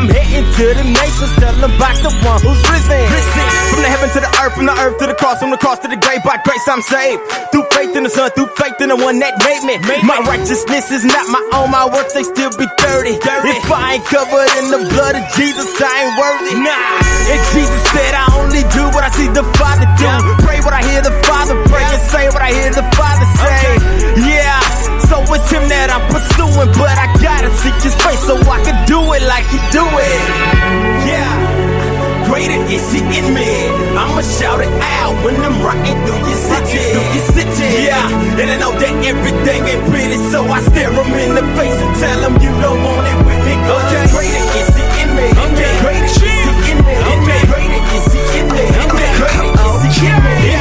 I'm heading to the nations, tell them about the one who's risen. From the heaven to the earth, from the earth to the cross, from the cross to the grave, by grace I'm saved. Through faith in the Son, through faith in the one that made me. My righteousness is not my own, my works they still be dirty. If I ain't covered in the blood of Jesus, I ain't worthy. Nah, and Jesus said I only do what I see the Father do. Pray what I hear the Father pray, and say what I hear the Father say. Yeah, so it's him that I'm pursuing, but I gotta seek his face so I can do it like he do it. Yeah, greater is he in me. I'ma shout it out when I'm riding through your city. Yeah, and I know that everything ain't pretty, so I stare him in the face and tell him you don't want it with me. Okay, greater is he in me. Okay, greater is he in me. Okay, greater is he in me. Okay, greater is he in me.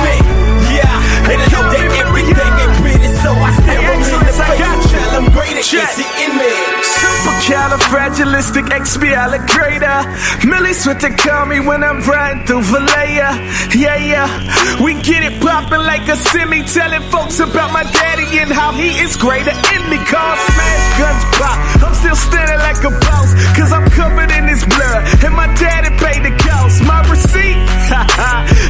Yeah, and I know that everything ain't pretty, so I stare him in the face and tell him greater is he in me. Supercalifragilisticexpialidocious. Millie Swift to call me when I'm riding through Valleja. Yeah, we get it poppin' like a semi, telling folks about my daddy and how he is greater in me. Call smash guns pop, I'm still standing like a boss, cause I'm covered in his blood, and my daddy paid the cost. My receipt,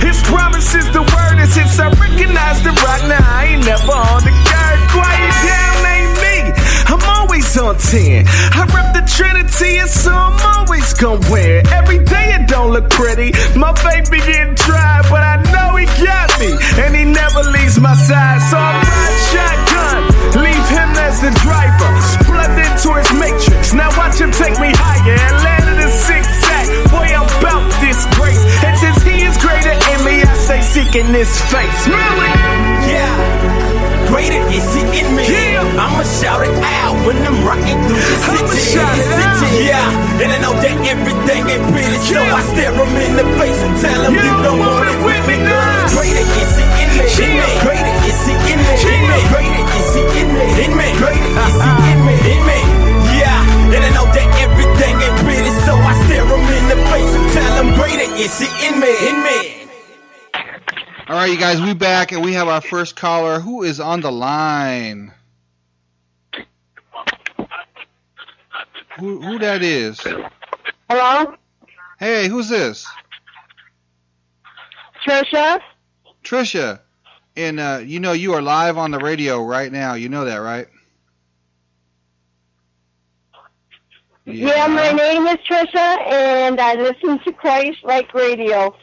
his promise is the word, and since I recognize the rock, now I ain't never on the guard. Quiet down, ain't me, I'm always on 10. I rep the Trinity, and so I'm always gon' win. Every day it don't look pretty, my faith be getting dry, but I know he got me, and he never leaves my side. So I'm riding shotgun, leave him as the driver, plugged into his matrix, now watch him take me higher and land in a zigzag. Boy, I'm bout this grace, and since he is greater in me, I say seeking his face. Really? Yeah, greater is he in me. Yeah. I'ma shout it out when I'm riding through the city. Yeah, and I know that everything ain't pretty, so I stare him in the face and tell him you don't want it with me. Greater is he in me. Greater is he in me. Greater is he in me. Greater is he in me. Yeah, and I know that everything ain't pretty, so I stare him in the face and tell him greater is he in me. All right, you guys, we back, and we have our first caller. Who is on the line? Who that is? Hello? Hey, who's this? Trisha? Trisha. And you know you are live on the radio right now. You know that, right? Yeah, my name is Trisha, and I listen to Christ Like Radio.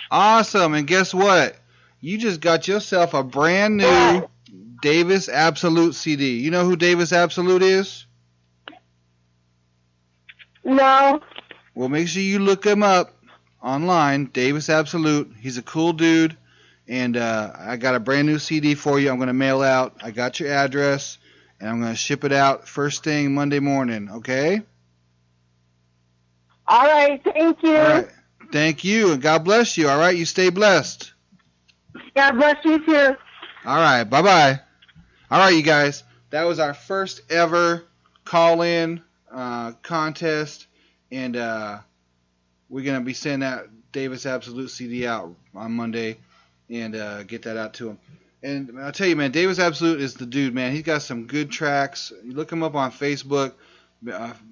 Awesome. And guess what? You just got yourself a brand new Davis Absolute CD. You know who Davis Absolute is? No. Well, make sure you look him up online, Davis Absolute. He's a cool dude, and I got a brand new CD for you. I'm going to mail out. I got your address, and I'm going to ship it out first thing Monday morning, okay? All right, thank you. All right. Thank you, and God bless you, all right? You stay blessed. God bless you, too. All right, bye-bye. All right, you guys, that was our first ever call-in contest, and we're going to be sending that Davis Absolute CD out on Monday and get that out to him. And I'll tell you, man, Davis Absolute is the dude, man. He's got some good tracks. You look him up on Facebook,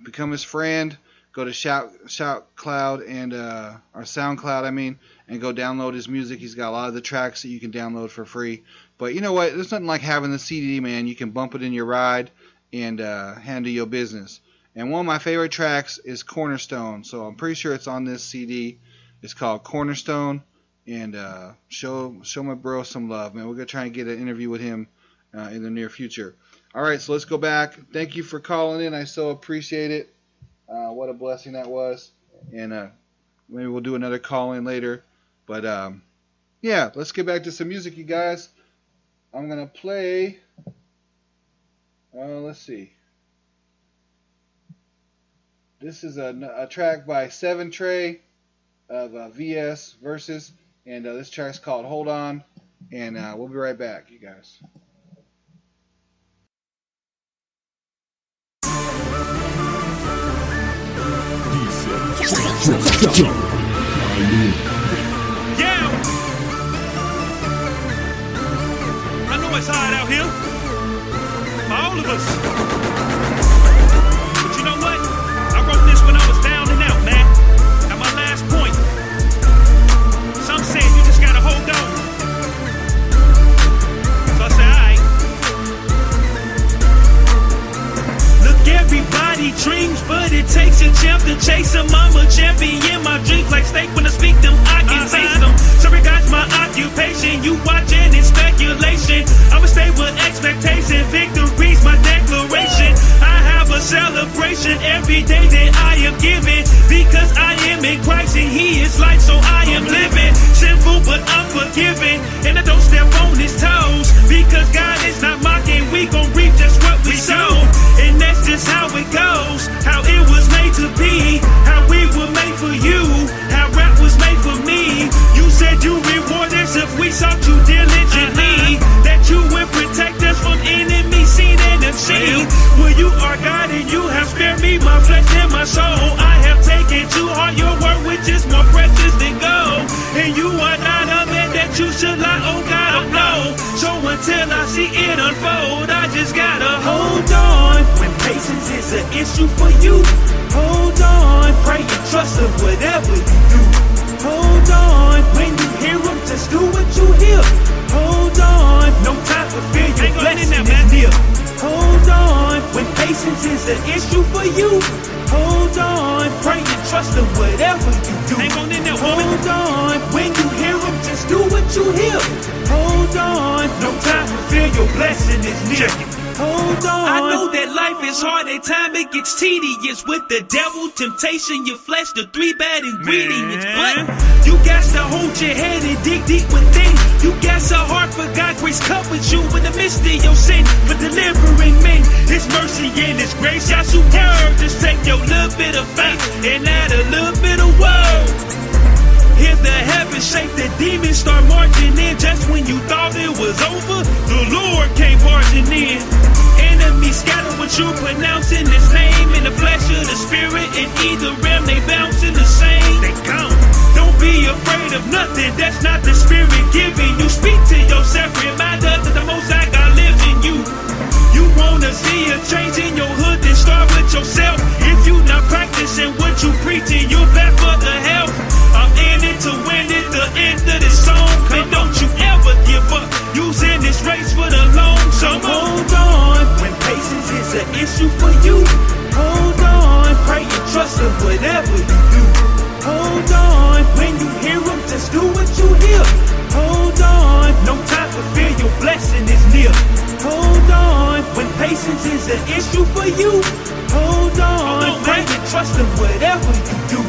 become his friend, go to SoundCloud and or SoundCloud, and go download his music. He's got a lot of the tracks that you can download for free. But you know what? There's nothing like having the CD, man. You can bump it in your ride and handle your business. And one of my favorite tracks is Cornerstone. So I'm pretty sure it's on this CD. It's called Cornerstone. And show my bro some love, man. We're going to try and get an interview with him in the near future. All right, so let's go back. Thank you for calling in. I so appreciate it. What a blessing that was. And maybe we'll do another call in later. But yeah, let's get back to some music, you guys. I'm going to play, let's see. This is a track by Seven Trey of VS Versus. And this track's called Hold On. And we'll be right back, you guys. Yeah! I know it's hard out here for all of us. But you know what? I wrote this when I was down and out. but it takes a champ to chase them. I'm a champion, my dreams like steak. When I speak them, I can taste them. So regards my occupation, you watching it's speculation. I'ma stay with expectation, victory's my declaration. I have a celebration every day that I am giving, because I am in Christ and He is life, so I am living. Sinful but I'm forgiven, and I don't step on His toes, because God is not mocking. We gon' reap just what we sow, and that's just how it goes. How it was made to be, how we were made for you, how rap was made for me. You said you reward us if we sought you diligently, that you would protect us from enemies seen and unseen. Well, you are God and you have spared me, my flesh and my soul. I have taken to heart your word, which is more precious than gold. And you are not a man that you should lie, oh God, oh no. So until I see it unfold, I just gotta hold on. When patience is an issue for you, hold on. Pray and trust Him whatever you do. Hold on. When you hear Him, just do what you hear. Hold on. No time for fear, your blessing is near. Hold on. When patience is an issue for you, hold on. Pray and trust Him whatever you do. Hold on. When you hear Him, just do what you hear. Hold on. No time for fear, your blessing is near. Hold on. I know that life is hard, at times it gets tedious. With the devil, temptation, your flesh, the three bad ingredients. But you got to hold your head and dig deep within. You got a heart for God, grace covers you in the midst of your sin. For delivering men, His mercy and His grace. Y'all should word, just take your little bit of faith and add a little bit of word. Hear the heavens shake, the demons start marching in. Just when you thought it was over, the Lord came marching in. Enemies scatter what you pronouncing His name. In the flesh of the spirit, in either realm they bouncing the same. They come. Don't be afraid of nothing, that's not the spirit giving you. Speak to yourself, reminder that the Most High God lives in you. You wanna see a change in your hood, then start with yourself. If you not practicing what you preaching, you're bad for the health. I'm in it to win it, the end of this song. And don't you ever give up, using this race for the long. So hold on. When patience is an issue for you, hold on. Pray and trust Him whatever you do. Hold on. When you hear Him, just do what you hear. Hold on. No time for fear, your blessing is near. Hold on. When patience is an issue for you, hold on. Pray and trust Him whatever you do.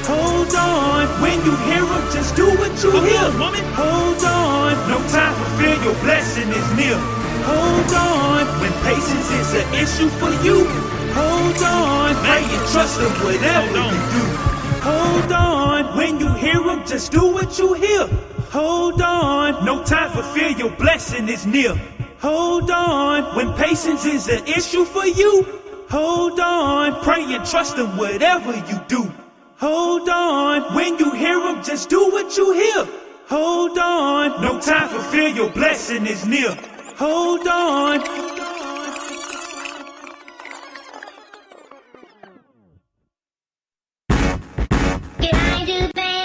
Hold on. When you hear Him, just do what you hear. Hold on. No time for fear, your blessing is near. Hold on. When patience is an issue for you, hold on. Pray and trust Him whatever you do. Hold on. When you hear Him, just do what you hear. Hold on. No time for fear, your blessing is near. Hold on. When patience is an issue for you, hold on. Pray and trust Him whatever you do. Hold on. When you hear Him, just do what you hear. Hold on. No time for fear, your blessing is near. Hold on.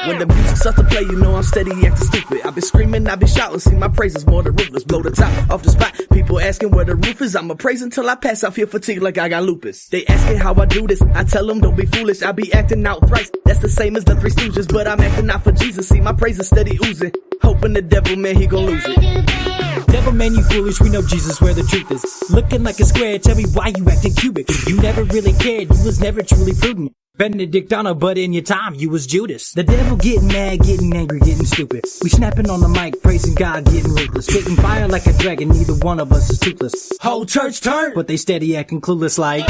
When the music starts to play, you know I'm steady acting stupid. I been screaming, I been shouting, see my praises more than ruthless. Blow the top off the spot, people asking where the roof is. I'ma praise until I pass out, feel fatigue like I got lupus. They asking how I do this, I tell them don't be foolish. I be acting out thrice, that's the same as the Three Stooges. But I'm acting out for Jesus, see my praises steady oozing. Hoping the devil, man, he gon' lose it. Devil man, you foolish, we know Jesus where the truth is. Looking like a square, tell me why you acting cubic. You never really cared, you was never truly prudent. Benedict Donner, but in your time, you was Judas. The devil getting mad, getting angry, getting stupid. We snapping on the mic, praising God, getting ruthless. Spitting fire like a dragon, neither one of us is toothless. Whole church turn, but they steady acting clueless like.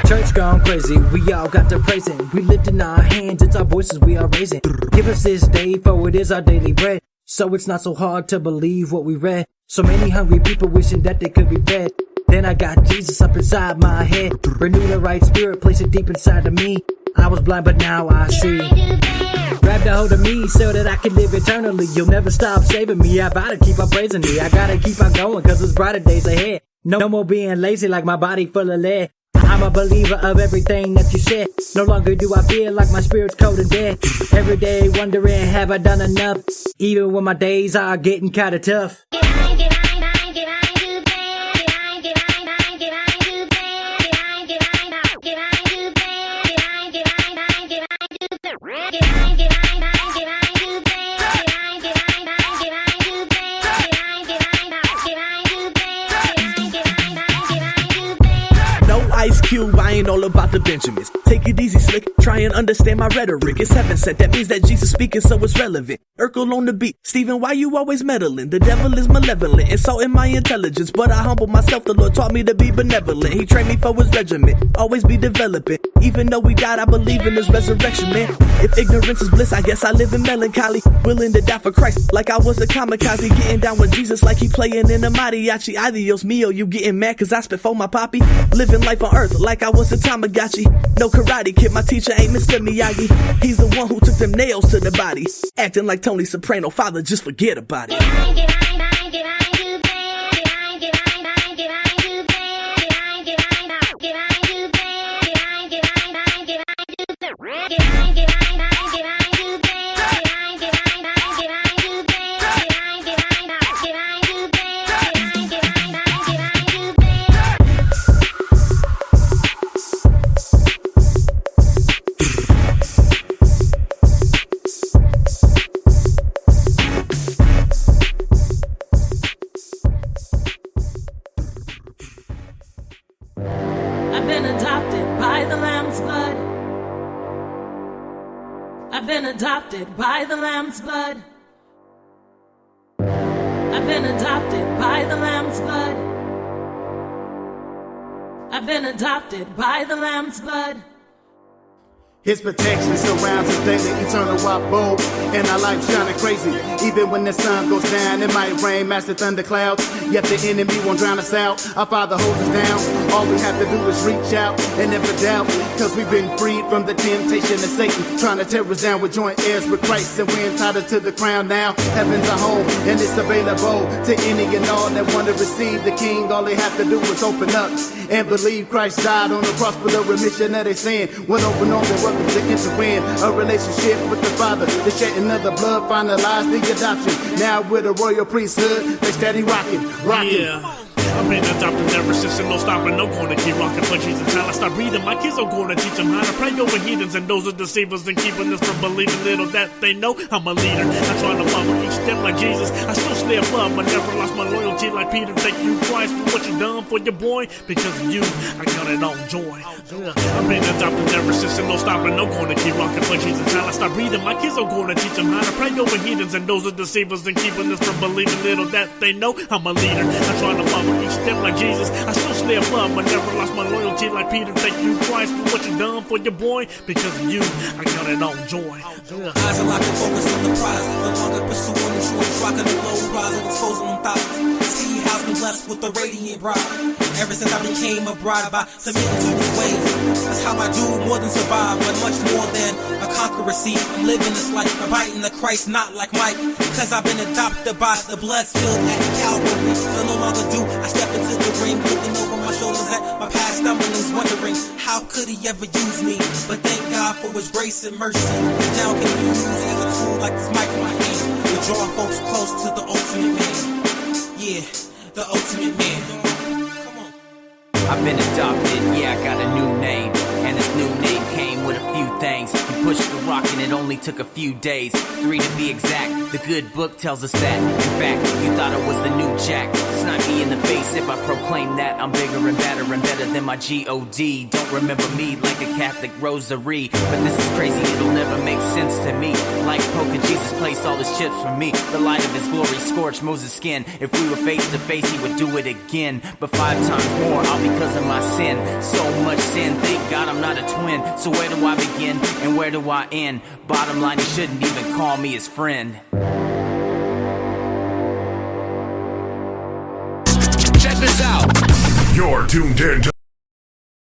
Church gone crazy, we all got to praising. We lift in our hands, it's our voices we are raising. Give us this day, for it is our daily bread. So it's not so hard to believe what we read. So many hungry people wishing that they could be fed. Then I got Jesus up inside my head. Renew the right spirit, place it deep inside of me. I was blind, but now I see. Grab a hold of me so that I can live eternally. You'll never stop saving me. I gotta keep on praising me. I gotta keep on going, cause it's brighter days ahead. No more being lazy like my body full of lead. I'm a believer of everything that you said. No longer do I feel like my spirit's cold and dead. Every day wondering, have I done enough? Even when my days are getting kinda tough. Ice Cube, I ain't all about the Benjamins. Take it easy, slick, try and understand my rhetoric. It's heaven sent, that means that Jesus speaking, so it's relevant. Urkel on the beat, Stephen, why you always meddling? The devil is malevolent, insulting my intelligence. But I humble myself, the Lord taught me to be benevolent. He trained me for his regiment, always be developing. Even though we died, I believe in his resurrection, man. If ignorance is bliss, I guess I live in melancholy. Willing to die for Christ, like I was a kamikaze. Getting down with Jesus like he playing in a mariachi. Adios mio, you getting mad cause I spit for my poppy? Living life on earth like I was a Tamagotchi. No karate kid, my teacher ain't Mr. Miyagi. He's the one who took them nails to the body. Acting like Tony Soprano, father, just forget about it. I've been adopted by the Lamb's blood. I've been adopted by the Lamb's blood. I've been adopted by the Lamb's blood. I've been adopted by the Lamb's blood. His protection surrounds us daily, eternal abode, and our life shining crazy. Even when the sun goes down, it might rain, massive thunderclouds, yet the enemy won't drown us out. Our Father holds us down. All we have to do is reach out and never doubt, cause we've been freed from the temptation of Satan, trying to tear us down. With joint heirs with Christ, and we're entitled to the crown now. Heaven's our home, and it's available to any and all that want to receive the King. All they have to do is open up and believe Christ died on the cross for the remission of their sin. When open on the welcome to enter in a relationship with the Father. The shedding of the blood finalized the adoption. Now with a royal priesthood, they steady rocking. Yeah. I've been adopted ever since, and no stopping, no going to keep rocking for Jesus. Until I start breathing, my kids are going to teach them how to pray over heathens, and those are deceivers, and keeping us from believing little that they know I'm a leader. I try to follow each step like Jesus. I still stay above, but never lost my loyalty like Peter. Thank you, Christ, for what you done for your boy. Because of you, I count it all joy. I've been adopted ever since, and no stopping, no going to keep rocking for Jesus. Until I start breathing, my kids are going to teach them how to pray over heathens, and those are deceivers, and keeping us from believing little that they know I'm a leader. I try to follow each step like Jesus. I still stay above, but never lost my loyalty like Peter. Thank you, Christ, for what you done for your boy. Because of you, I count it all joy. Eyes are locked and focused on the prize. No longer pursuing the shorts, rocking the low rise and exposing them thousands. See how's been blessed with the radiant bride. Ever since I became a bride by submitting to his ways. That's how I do more than survive, but much more than a conqueror. See, I'm living this life, I'm biting the Christ, not like Mike. Cause I've been adopted by the blood spilled at Calvary. So no longer do I step into the ring, looking over my shoulders at my past stumblings, wondering how could he ever use me? But thank God for his grace and mercy. Now can be used as a tool like this mic in my hand to draw folks close to the ultimate man. Yeah, the ultimate man. I've been adopted, yeah, I got a new name. And this new name came with a few things. You pushed the rock and it only took a few days. 3 to be exact, the good book tells us that. In fact, you thought I was the new Jack. Snipe me in the face if I proclaim that I'm bigger and badder and better than my G.O.D. Don't remember me like a Catholic rosary. But this is crazy, it'll never make sense to me. Like poker, Jesus placed all his chips for me. The light of his glory scorched Moses' skin. If we were face to face, he would do it again. But 5 times more, all because of my sin. So much sin, thank God I'm not a twin. So where do I begin and where do I end? Bottom line, he shouldn't even call me his friend. Check this out. You're tuned in to